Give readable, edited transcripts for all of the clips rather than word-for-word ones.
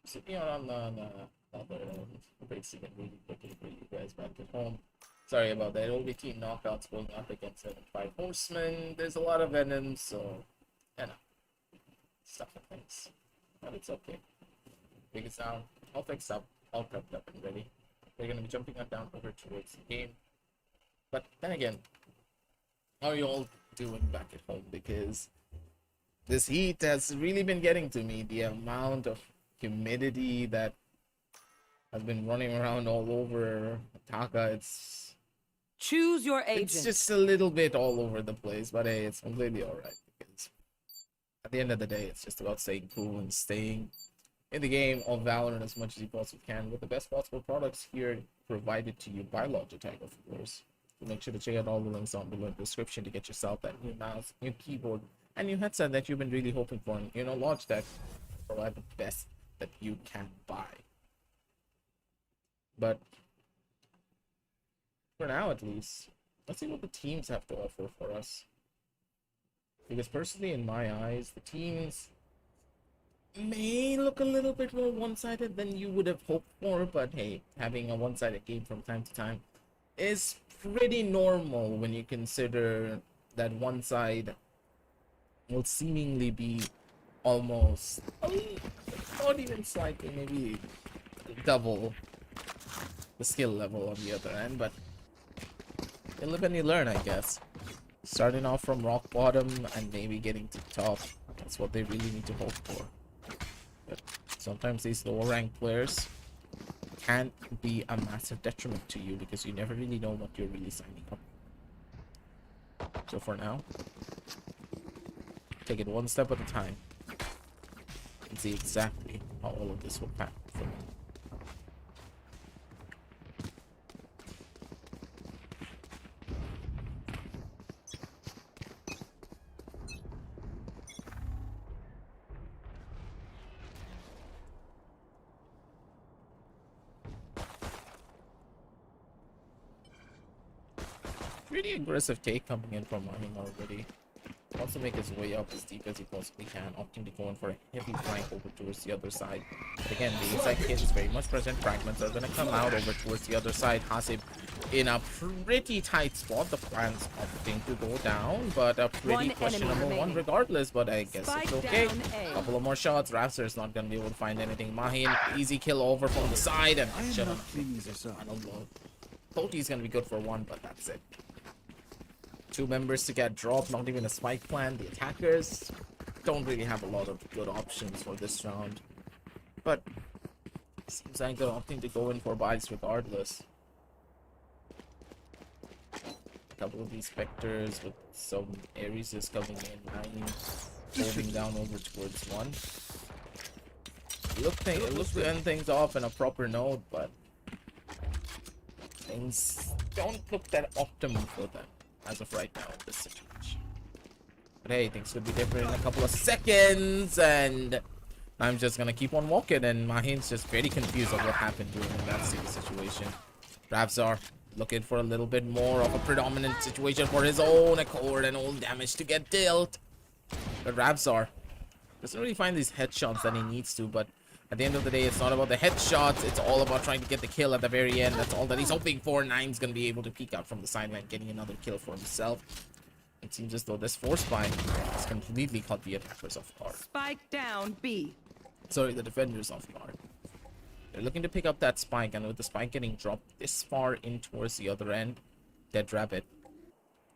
sitting on other racing and really looking for you guys back at home. Sorry about that. Only team knockouts going up against 7-5 Horsemen. There's a lot of Venom, so you know, stuff and things. But it's okay. Figure it out. All fixed up, all prepped up and ready. We're gonna be jumping on down over towards the game. But then again, how are you all doing back at home? Because this heat has really been getting to me. The amount of humidity that has been running around all over Taka, Choose your agent. it's just a little bit all over the place, but hey, it's completely alright because at the end of the day, it's just about staying cool and staying in the game of Valorant as much as you possibly can with the best possible products here provided to you by Logitech, of course. So make sure to check out all the links down below in the description to get yourself that new mouse, new keyboard, and new headset that you've been really hoping for. And Logitech provide the best that you can buy. But for now, at least, let's see what the teams have to offer for us. Because personally, in my eyes, the teams may look a little bit more one-sided than you would have hoped for, but hey, having a one-sided game from time to time is pretty normal when you consider that one side will seemingly be almost, not even slightly, maybe double the skill level on the other end, but you live and you learn, I guess. Starting off from rock bottom and maybe getting to top, that's what they really need to hope for. But sometimes these lower ranked players can be a massive detriment to you because you never really know what you're really signing up. So for now, take it one step at a time and see exactly how all of this will pan for me. Pretty aggressive take coming in from Mining already. Wants to make his way up as deep as he possibly can, opting to go in for a heavy flank over towards the other side. But again, the inside kit is very much present. Fragments are going to come out over towards the other side. Hasib in a pretty tight spot. The plan's opting to go down, but a pretty questionable one regardless. But I guess it's okay. A couple of more shots. Raptor is not going to be able to find anything. Mahin, easy kill over from the side. And I don't know. Thought he's going to be good for one, but that's it. Two members to get dropped, not even a spike plan. The attackers don't really have a lot of good options for this round. But seems like they're opting to go in for buys regardless. A couple of these Spectres with some Ares is coming in, 9 holding down over towards 1. It looks to end things off in a proper note, but things don't look that optimal for them as of right now in this situation. But hey, things could be different in a couple of seconds, and I'm just gonna keep on walking, and Mahin's just very confused of what happened to him in that situation. Ravzar looking for a little bit more of a predominant situation for his own accord and all damage to get dealt. But Ravzar doesn't really find these headshots that he needs to, but at the end of the day, it's not about the headshots. It's all about trying to get the kill at the very end. That's all that he's hoping for. Nine's going to be able to peek out from the sideline, getting another kill for himself. It seems as though this force spine has completely caught the attackers off guard. Spike down, B. Sorry, the defenders off guard. They're looking to pick up that spike, and with the spike getting dropped this far in towards the other end, Dead Rabbit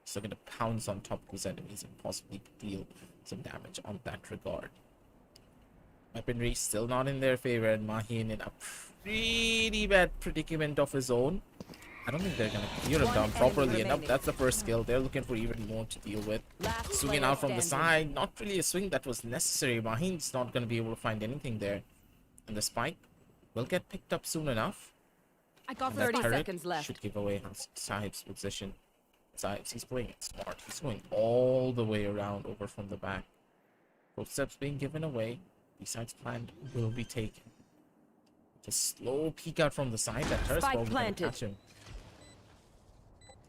is looking to pounce on top of his enemies and possibly deal some damage on that regard. Weaponry still not in their favor, and Mahin in a pretty bad predicament of his own. I don't think they're gonna clear him down properly enough. That's the first kill. They're looking for even more to deal with. Swinging out from the side, not really a swing that was necessary. Mahin's not gonna be able to find anything there, and the spike will get picked up soon enough. I got And 30 that seconds left. should give away Sahib's position. Sahib's, he's playing it smart. He's going all the way around over from the back. Footsteps being given away. Besides planned will be taken. Just slow peek out from the side. That turret's probably gonna catch him.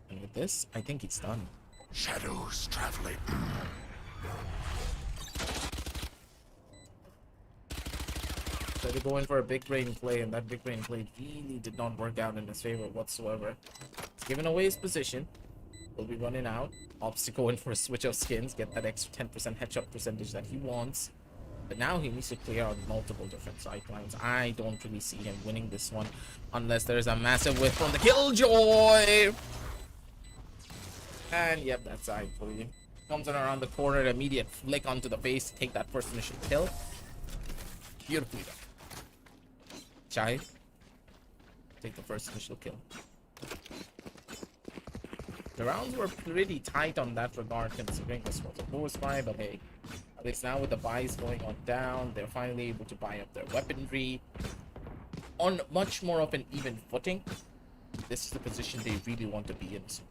And with this, I think it's done. Shadows traveling. Tried to go in for a big brain play, and that big brain play really did not work out in his favor whatsoever. He's giving away his position. Will be running out. Opts to go in for a switch of skins, get that extra 10% headshot percentage that he wants. But now he needs to clear out multiple different sidelines. I don't really see him winning this one unless there's a massive whiff from the Killjoy. And yep, that's I for you. Comes in around the corner, immediate flick onto the face to take that first initial kill. Beautifully done. Chai, take the first initial kill. The rounds were pretty tight on that regard, considering this was a force buy, but hey, at least now with the buys going on down, they're finally able to buy up their weaponry on much more of an even footing. This is the position they really want to be in. So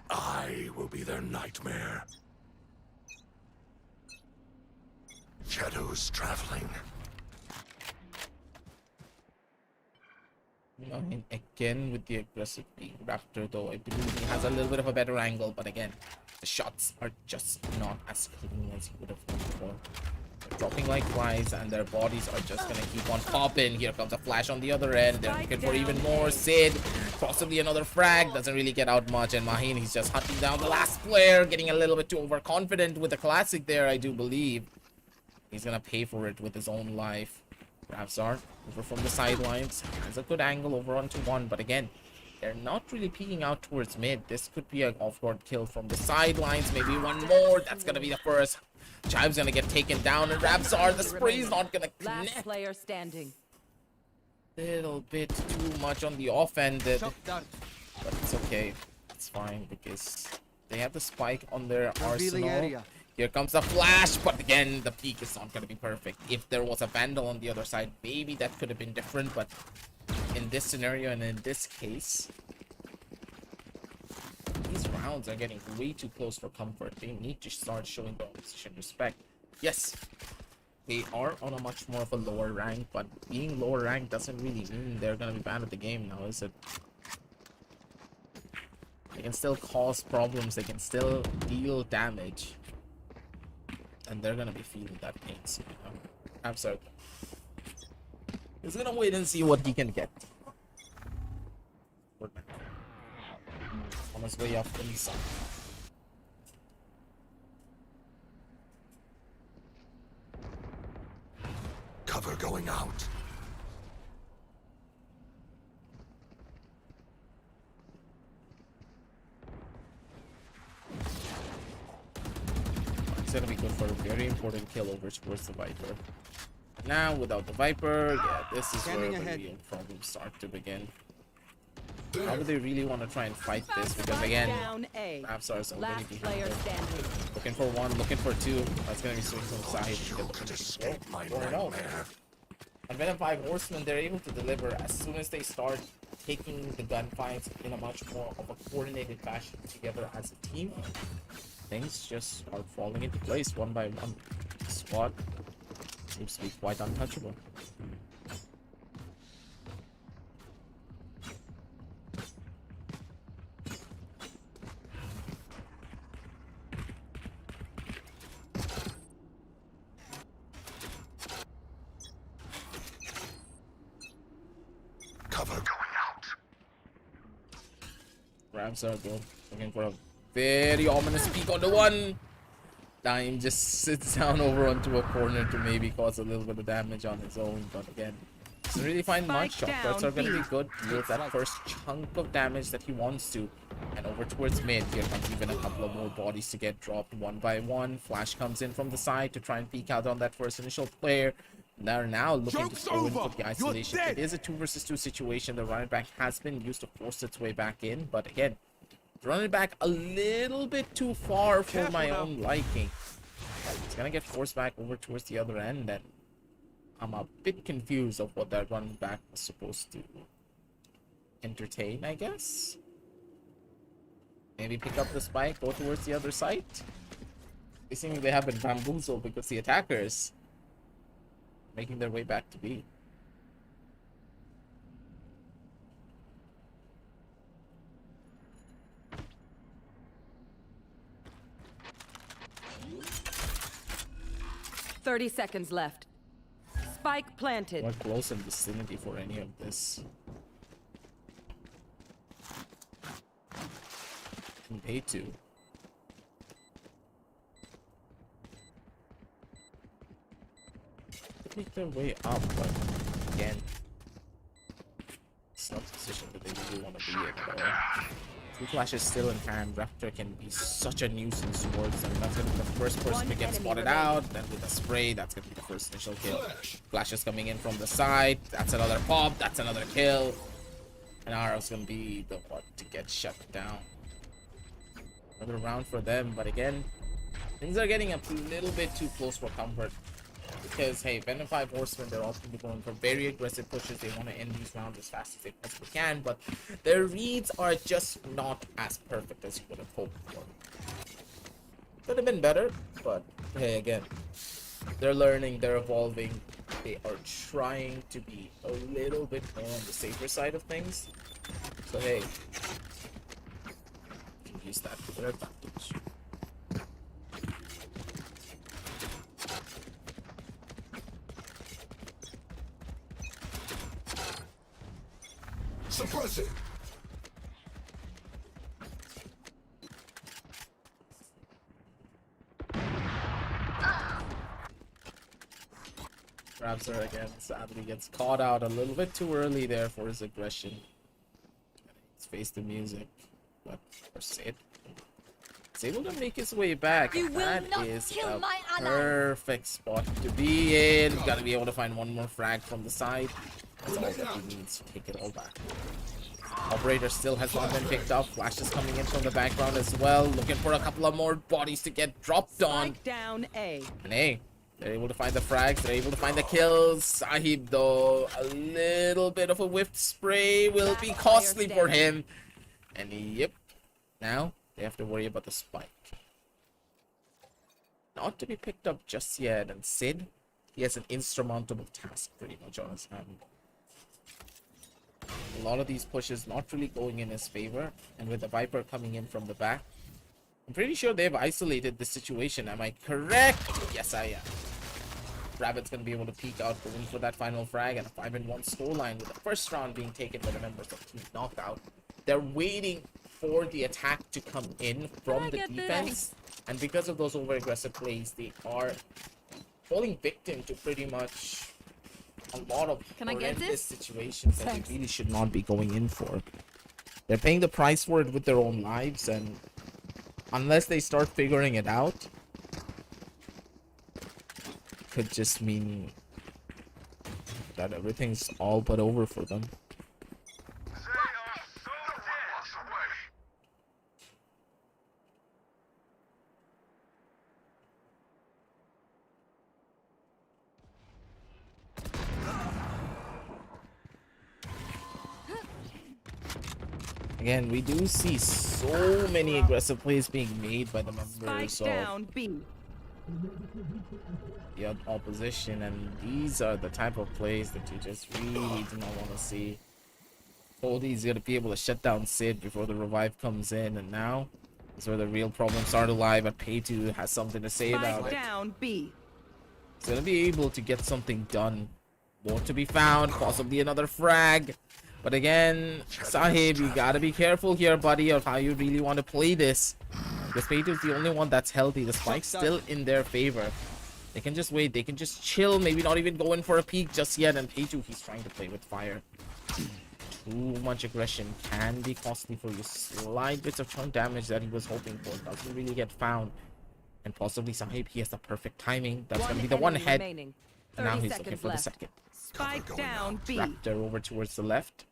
I will be their nightmare. Shadows traveling. I mean, again with the aggressive Raptor, though I believe he has a little bit of a better angle, but again, the shots are just not as clean as you would have hoped for. They're dropping like flies, and their bodies are just gonna keep on popping. Here comes a flash on the other end. They're looking for even more. Sid, possibly another frag, doesn't really get out much, and Maheen, he's just hunting down the last player, getting a little bit too overconfident with the classic there, I do believe. He's gonna pay for it with his own life. Ravzar over from the sidelines, has a good angle over onto one, but again, they're not really peeking out towards mid. This could be an off-guard kill from the sidelines, maybe one more. That's gonna be the first. Chive's gonna get taken down, and Ravzar, the spray's not gonna connect. Last player standing. Little bit too much on the offended, but it's okay. It's fine because they have the spike on their arsenal. Here comes the flash, but again, the peak is not going to be perfect. If there was a Vandal on the other side, maybe that could have been different, but in this scenario and in this case, these rounds are getting way too close for comfort. They need to start showing their position respect. Yes, they are on a much more of a lower rank, but being lower rank doesn't really mean they're going to be bad at the game now, is it? They can still cause problems, they can still deal damage. And they're gonna be feeling that pain soon. Absolutely. He's gonna wait and see what he can get. On his way up the Nissan. Cover going out. It's gonna be good for a very important kill over towards the Viper. Now, without the Viper, yeah, this is where the real problems start to begin. How do they really want to try and fight this? Because again, Ravzar is already behind them. Looking for one, looking for two. That's gonna be swing from side. You could escape my nightmare. On Venom 5 Horsemen, they're able to deliver as soon as they start taking the gunfights in a much more of a coordinated fashion together as a team. Things just start falling into place one by one. The squad seems to be quite untouchable. Cover going out. Ravzar though, looking for a very ominous peek on the one. Dime just sits down over onto a corner to maybe cause a little bit of damage on his own, but again, doesn't really find much. Shotguns are going to be good. Deals that first chunk of damage that he wants to. And over towards mid, here comes even a couple of more bodies to get dropped one by one. Flash comes in from the side to try and peek out on that first initial player. They're now looking to go in for the isolation. It is a 2 versus 2 situation. The running back has been used to force its way back in, but again, running back a little bit too far for my own liking. It's gonna get forced back over towards the other end, and I'm a bit confused of what that running back was supposed to entertain, I guess. Maybe pick up the spike, go towards the other side. They seem they have been bamboozled because the attackers making their way back to B. 30 seconds left. Spike planted. We're close in vicinity for any of this. Pay to. Make their way up, but again, it's not the position that they really want to be in. Two flashes still in hand. Raptor can be such a nuisance towards them. That's gonna be the first person to get spotted out. Then with a spray, that's gonna be the first initial kill. Flashes coming in from the side. That's another pop. That's another kill. And Arrow's gonna be the one to get shut down. Another round for them, but again, things are getting a little bit too close for comfort. Because, hey, Venom 5 Horsemen, they're also going for very aggressive pushes. They want to end these rounds as fast as they possibly can, but their reads are just not as perfect as you would have hoped for. Could have been better, but hey, again, they're learning, they're evolving. They are trying to be a little bit more on the safer side of things. So, hey, use that to their advantage. Suppressing. Grabs her again. Sadly gets caught out a little bit too early there for his aggression. He's faced the music, but for Sid, he's able to make his way back. That is a perfect spot to be in. Gotta be able to find one more frag from the side. That's all that he needs to take it all back. Operator still has not been picked up. Flash is coming in from the background as well. Looking for a couple of more bodies to get dropped on. Spike down A. And hey, they're able to find the frags. They're able to find the kills. Sahib, though, a little bit of a whiffed spray will be costly for him. And yep, now they have to worry about the spike. Not to be picked up just yet. And Sid, he has an insurmountable task pretty much on his hand. A lot of these pushes not really going in his favor, and with the Viper coming in from the back, I'm pretty sure they've isolated the situation. Am I correct? Yes, I am. Rabbit's gonna be able to peek out, going for that final frag, and a 5-1 scoreline with the first round being taken by the members of Team KnockOut. They're waiting for the attack to come in from the defense, and because of those over-aggressive plays, they are falling victim to pretty much a lot of horrendous situations that they really should not be going in for. They're paying the price for it with their own lives, and unless they start figuring it out, it could just mean that everything's all but over for them. Again, we do see so many aggressive plays being made by the members of the opposition, and these are the type of plays that you just really do not want to see. Cody's gonna be able to shut down Sid before the revive comes in, and now is where the real problems start alive. But Pay2 has something to say about it. He's gonna be able to get something done. More to be found, possibly another frag. But again, Sahib, you gotta be careful here, buddy, of how you really want to play this. Because Pay2 is the only one that's healthy. The spike's still in their favor. They can just wait. They can just chill. Maybe not even go in for a peek just yet. And Pay2, he's trying to play with fire. Too much aggression can be costly for you. Slight bits of chunk damage that he was hoping for doesn't really get found. And possibly Sahib, he has the perfect timing. That's gonna be the one head. And now he's looking for the second. Spike down B. Raptor over towards the left.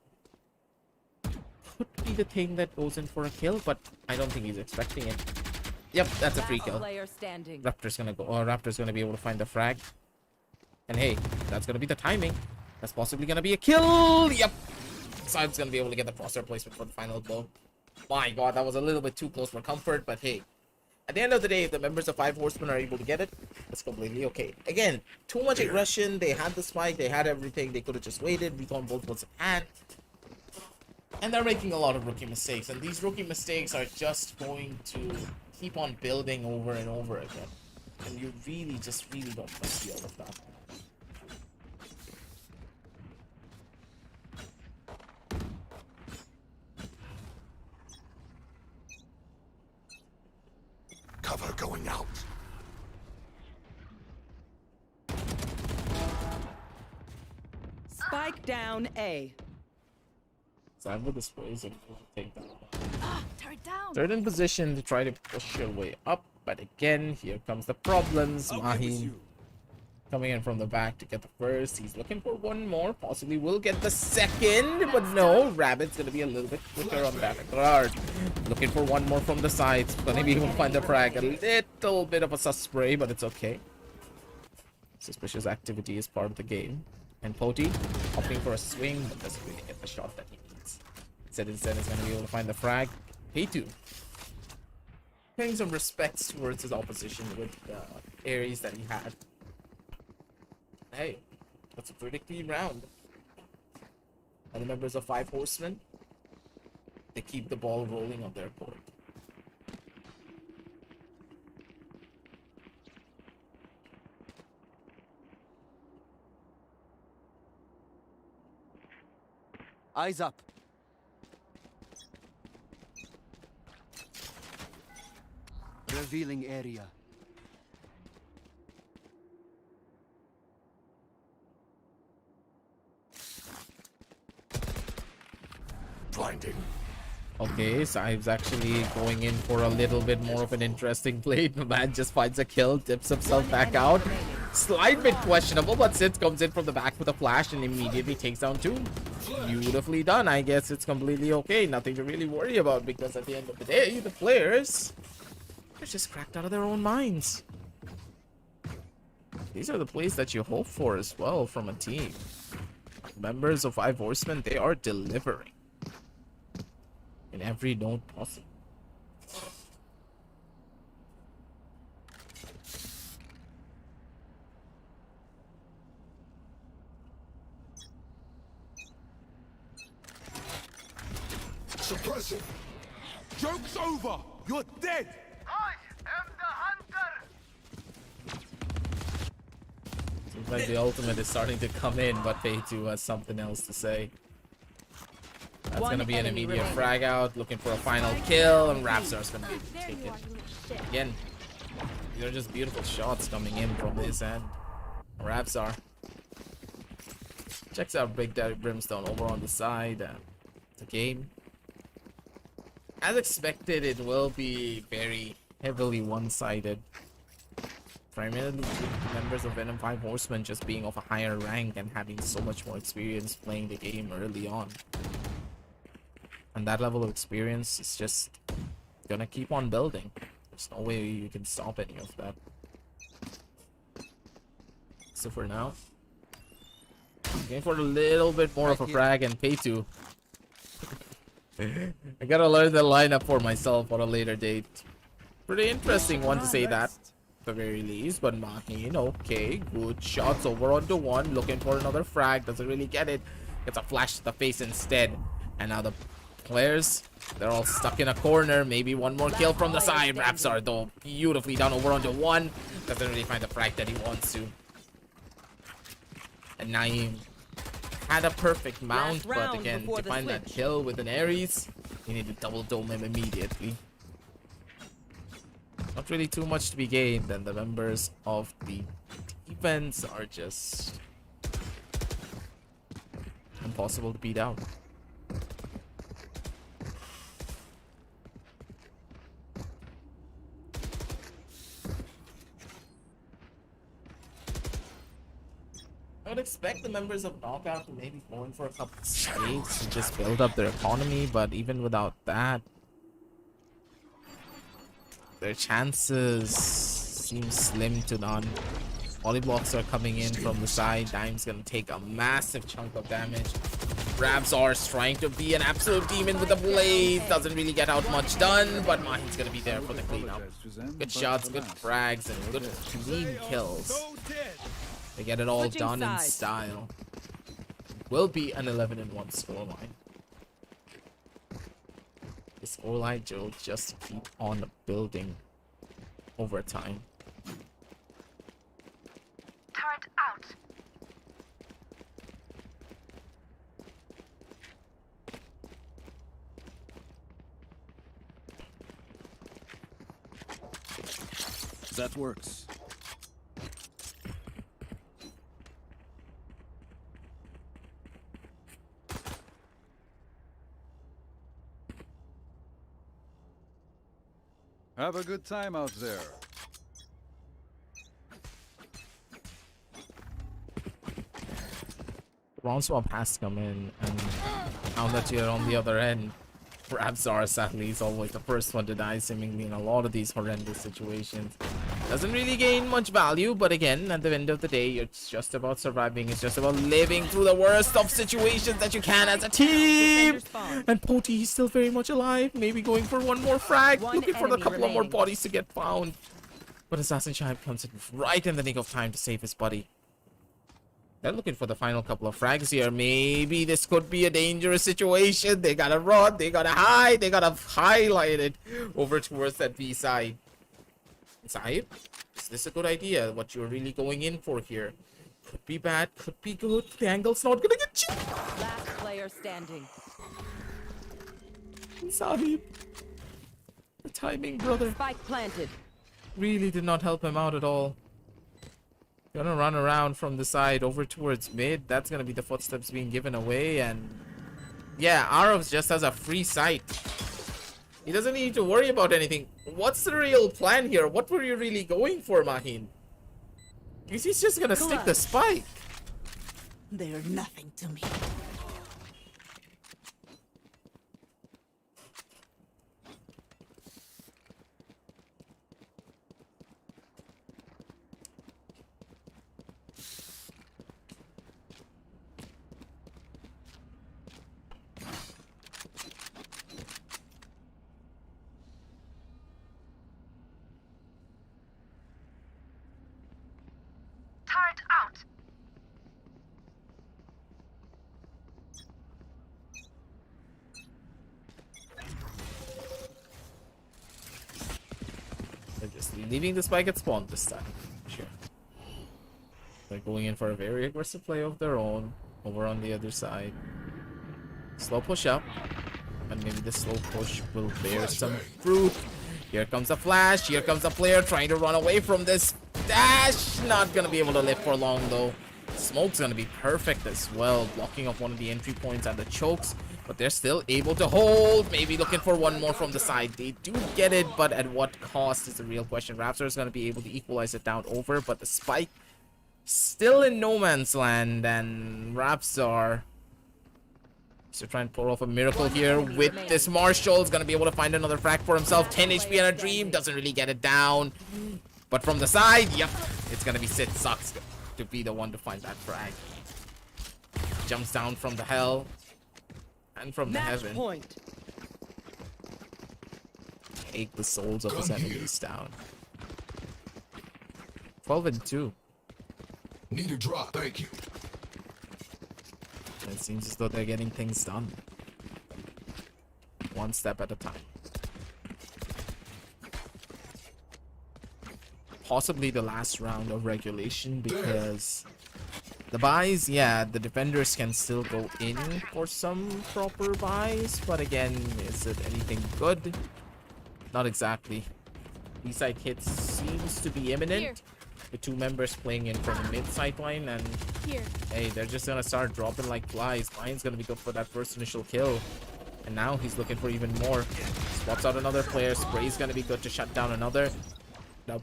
Could be the thing that goes in for a kill, but I don't think he's expecting it. Yep, that's a free kill. Raptor's gonna go. Oh, Raptor's gonna be able to find the frag. And hey, that's gonna be the timing. That's possibly gonna be a kill. Yep. Sahib's gonna be able to get the crosshair placement for the final blow. My god, that was a little bit too close for comfort, but hey. At the end of the day, if the members of 5 Horsemen are able to get it, it's completely okay. Again, too much aggression. They had the spike. They had everything. They could have just waited. Recon both was in hand. And they're making a lot of rookie mistakes. And these rookie mistakes are just going to keep on building over and over again. And you really, just really don't want to see all of that. Cover going out. Spike down A. Cyber displays and take that one. Tear it down. Third in position to try to push your way up, but again, here comes the problems. Mahim coming in from the back to get the first. He's looking for one more, possibly will get the second, but no, Rabbit's gonna be a little bit quicker on that regard. Looking for one more from the sides, gonna be able to find the frag. A little bit of a sus spray, but it's okay. Suspicious activity is part of the game. And Poti opting for a swing, but doesn't really get the shot that he needs. Instead is gonna be able to find the frag. P2 paying some respects towards his opposition with the Ares that he had. Hey, that's a pretty clean round. And the members of 5 Horsemen, they keep the ball rolling on their court. Eyes up. Revealing area. Blinding. Okay, Sahib's actually going in for a little bit more of an interesting play. The man just finds a kill, dips himself back out. Slight bit questionable, but Sid comes in from the back with a flash and immediately takes down 2. Beautifully done. I guess it's completely okay. Nothing to really worry about, because at the end of the day, the players are just cracked out of their own minds. These are the plays that you hope for as well from a team. Members of 5 Horsemen, they are delivering in every note possible. Suppressing. Joke's over! You're dead! Seems like the ultimate is starting to come in, but Pei2 has something else to say. That's One gonna be an enemy immediate remaining. frag out, looking for a final kill, and Rapstar's gonna be able to There take you it. are, you little shit. Again, these are just beautiful shots coming in from this end. Rapstar checks out Big Daddy Brimstone over on the side. The game, as expected, it will be very heavily one-sided. Primarily due to members of Venom 5 Horsemen just being of a higher rank and having so much more experience playing the game early on. And that level of experience is just gonna keep on building. There's no way you can stop any of that. So for now, going for a little bit more of a frag and Pei2. I gotta learn the lineup for myself on a later date. Pretty interesting one to say that, at the very least. But Mahin, okay, good shots over onto 1, looking for another frag, doesn't really get it. Gets a flash to the face instead. And now the players, they're all stuck in a corner. Maybe one more kill from the side. Rapstar, though, beautifully down over onto 1. Doesn't really find the frag that he wants to. And Naeem had a perfect mount, but round again, before to the find that switch. kill with an Ares, you need to double dome him immediately. Not really too much to be gained, and the members of the defense are just impossible to beat out. I would expect the members of KnockOut to maybe go in for a couple of states and just build up their economy, but even without that, their chances seem slim to none. Polyblocks are coming in from the side. Dime's gonna take a massive chunk of damage. Rabzar's trying to be an absolute demon with the blade. Doesn't really get out much done, but Mahin's gonna be there for the cleanup. Good shots, good frags, and good clean kills. They get it all Switching done in sides. style. Will be an 11-1 scoreline. The scoreline will just keep on building over time. That works. Have a good time out there. Round swap has to come in, and now that you're on the other end, Rapzar sadly is always the first one to die, seemingly in a lot of these horrendous situations. Doesn't really gain much value, but again, at the end of the day, it's just about surviving. It's just about living through the worst of situations that you can as a team. And Poti, he's still very much alive. Maybe going for one more frag, looking for a couple of more bodies to get found. But Assassin Chive comes in right in the nick of time to save his buddy. They're looking for the final couple of frags here. Maybe this could be a dangerous situation. They gotta run, they gotta hide, they gotta highlight it over towards that B side. Side, is this a good idea? What you're really going in for here? Could be bad, could be good. The angle's not gonna get you. Last player standing. Sahib, the timing, brother, Spike planted. really did not help him out at all. Gonna run around from the side over towards mid. That's gonna be the footsteps being given away, and yeah, Arovs just has a free sight. He doesn't need to worry about anything. What's the real plan here? What were you really going for, Mahin? He's just gonna stick the spike. They're nothing to me. They're just leaving the spike at spawn this time. Sure. They're going in for a very aggressive play of their own over on the other side. Slow push up. And maybe the slow push will bear some fruit. Here comes a flash. Here comes a player trying to run away from this dash. Not gonna be able to live for long though. Smoke's gonna be perfect as well, blocking off one of the entry points and the chokes. But they're still able to hold. Maybe looking for one more from the side. They do get it, but at what cost is the real question. Raptor is gonna be able to equalize it down over, but the spike still in no man's land, and Rapsar to try and pull off a miracle here with this Marshall. Is gonna be able to find another frag for himself. 10 HP and a dream. Doesn't really get it down. But from the side, yep, it's gonna be Sid. Sucks to be the one to find that frag. Jumps down from the hell and from the heaven. Point. Take the souls of his enemies down. 12-2. Need a drop, thank you. It seems as though they're getting things done. One step at a time. Possibly the last round of regulation, because the buys, yeah, the defenders can still go in for some proper buys, but again, is it anything good? Not exactly. B-side hits seems to be imminent. Here. The two members playing in from the mid-side line, and Here. hey, they're just gonna start dropping like flies. Lion's gonna be good for that first initial kill. And now he's looking for even more. Swaps out another player. Spray's gonna be good to shut down another. Now,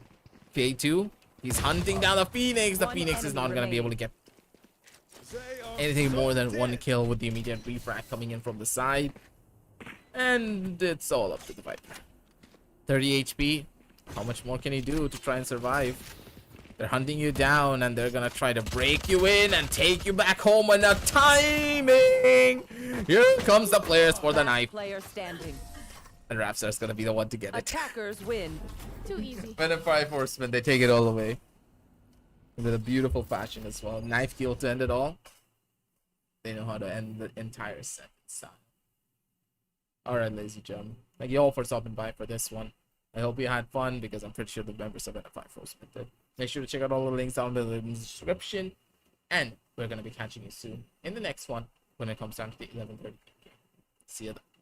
P2, he's hunting down the Phoenix. The Phoenix is not gonna be able to get anything more than one kill with the immediate refract coming in from the side. And it's all up to the Viper. 30 HP. How much more can he do to try and survive? They're hunting you down, and they're gonna try to break you in and take you back home. And the timing! Here comes the players for the knife. Player standing. And Rapstar's gonna be the one to get it. Attackers win. Too easy. Venom 5 Horsemen, they take it all away. With a beautiful fashion as well. Knife kill to end it all. They know how to end the entire set. Alright, ladies and gentlemen. Thank you all for stopping by for this one. I hope you had fun, because I'm pretty sure the members of Venom 5 Horsemen did. Make sure to check out all the links down in the description. And we're going to be catching you soon in the next one when it comes down to the 11:30 game. See you then.